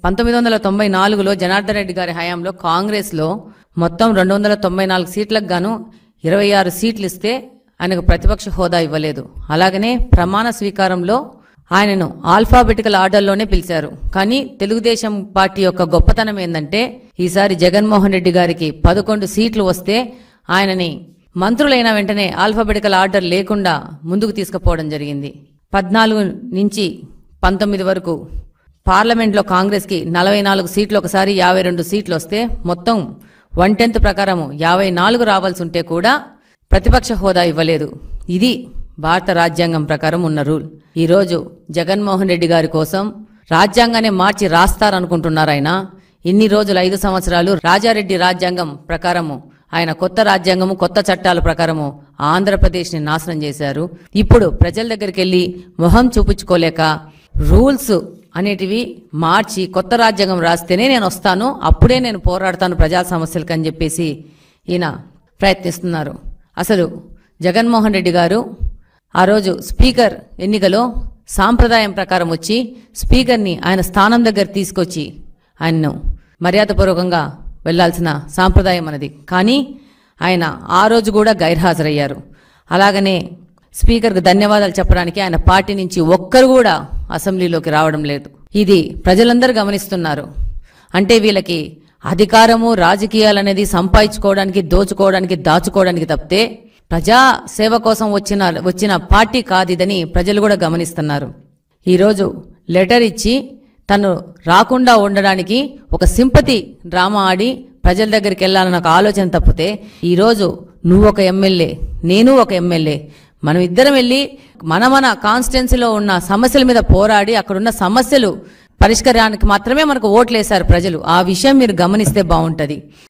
1994లో జనార్దన్ రెడ్డి గారి హయాంలో కాంగ్రెస్లో మొత్తం 294 సీట్లకు గాను 26 సీట్లు ఇస్తే ఆయనకు ప్రతిపక్ష హోదా ఇవ్వలేదు. అలాగనే ప్రమాణ స్వీకారంలో ఆయనను ఆల్ఫాబెటికల్ ఆర్డర్లోనే పిలిచారు. కానీ తెలుగుదేశం పార్టీ యొక్క గొప్పతనం ఏంటంటే ఈసారి జగన్మోహన్ రెడ్డి గారికి 11 సీట్లు వస్తే ఆయనని మంత్రులైన వెంటనే ఆల్ఫాబెటికల్ ఆర్డర్ లేకుండా ముందుకు తీసుకుపోవడం జరిగింది. 14 నుంచి 19 వరకు పార్లమెంట్లో కాంగ్రెస్కి 44 సీట్లు, ఒకసారి 52 సీట్లు వస్తే మొత్తం 1/10 ప్రకారం 54 రావాల్సి ఉంటే కూడా ప్రతిపక్ష హోదా ఇవ్వలేదు. ఇది భారత రాజ్యాంగం ప్రకారం ఉన్న రూల్. ఈరోజు జగన్మోహన్ రెడ్డి గారి కోసం రాజ్యాంగాన్ని మార్చి రాస్తారనుకుంటున్నారు. ఆయన ఇన్ని రోజులు 5 సంవత్సరాలు రాజారెడ్డి రాజ్యాంగం ప్రకారము ఆయన కొత్త రాజ్యాంగము కొత్త చట్టాల ప్రకారము ఆంధ్రప్రదేశ్ని నాశనం చేశారు. ఇప్పుడు ప్రజల దగ్గరికి వెళ్ళి మొహం చూపించుకోలేక రూల్స్ అనేటివి మార్చి కొత్త రాజ్యాంగం రాస్తేనే నేను వస్తాను, అప్పుడే నేను పోరాడతాను ప్రజా సమస్యలకు అని చెప్పేసి ఈయన ప్రయత్నిస్తున్నారు. అసలు జగన్మోహన్ రెడ్డి గారు ఆ రోజు స్పీకర్ ఎన్నికలో సాంప్రదాయం ప్రకారం వచ్చి స్పీకర్ని ఆయన స్థానం దగ్గర తీసుకొచ్చి ఆయన్ను మర్యాదపూర్వకంగా వెళ్లాల్సిన సాంప్రదాయం అన్నది. కానీ ఆయన ఆ రోజు కూడా గైర్హాజరయ్యారు. అలాగనే స్పీకర్కు ధన్యవాదాలు చెప్పడానికి ఆయన పార్టీ నుంచి ఒక్కరు కూడా అసెంబ్లీలోకి రావడం లేదు. ఇది ప్రజలందరూ గమనిస్తున్నారు. అంటే వీళ్ళకి అధికారము రాజకీయాలనేది సంపాదించుకోవడానికి దోచుకోవడానికి దాచుకోవడానికి తప్పితే ప్రజా సేవ కోసం వచ్చిన పార్టీ కాదిదని ప్రజలు కూడా గమనిస్తున్నారు. ఈరోజు లెటర్ ఇచ్చి తను రాకుండా ఉండడానికి ఒక సింపతి డ్రామా ఆడి ప్రజల దగ్గరికి వెళ్ళాలన్న ఒక ఆలోచన తప్పితే ఈరోజు నువ్వు ఒక ఎమ్మెల్యే, నేను ఒక ఎమ్మెల్యే, మనం ఇద్దరం వెళ్ళి మన కాన్స్టిట్యున్సీలో ఉన్న సమస్యల మీద పోరాడి అక్కడున్న సమస్యలు పరిష్కారానికి మాత్రమే మనకు ఓట్లేశారు ప్రజలు. ఆ విషయం మీరు గమనిస్తే బాగుంటది.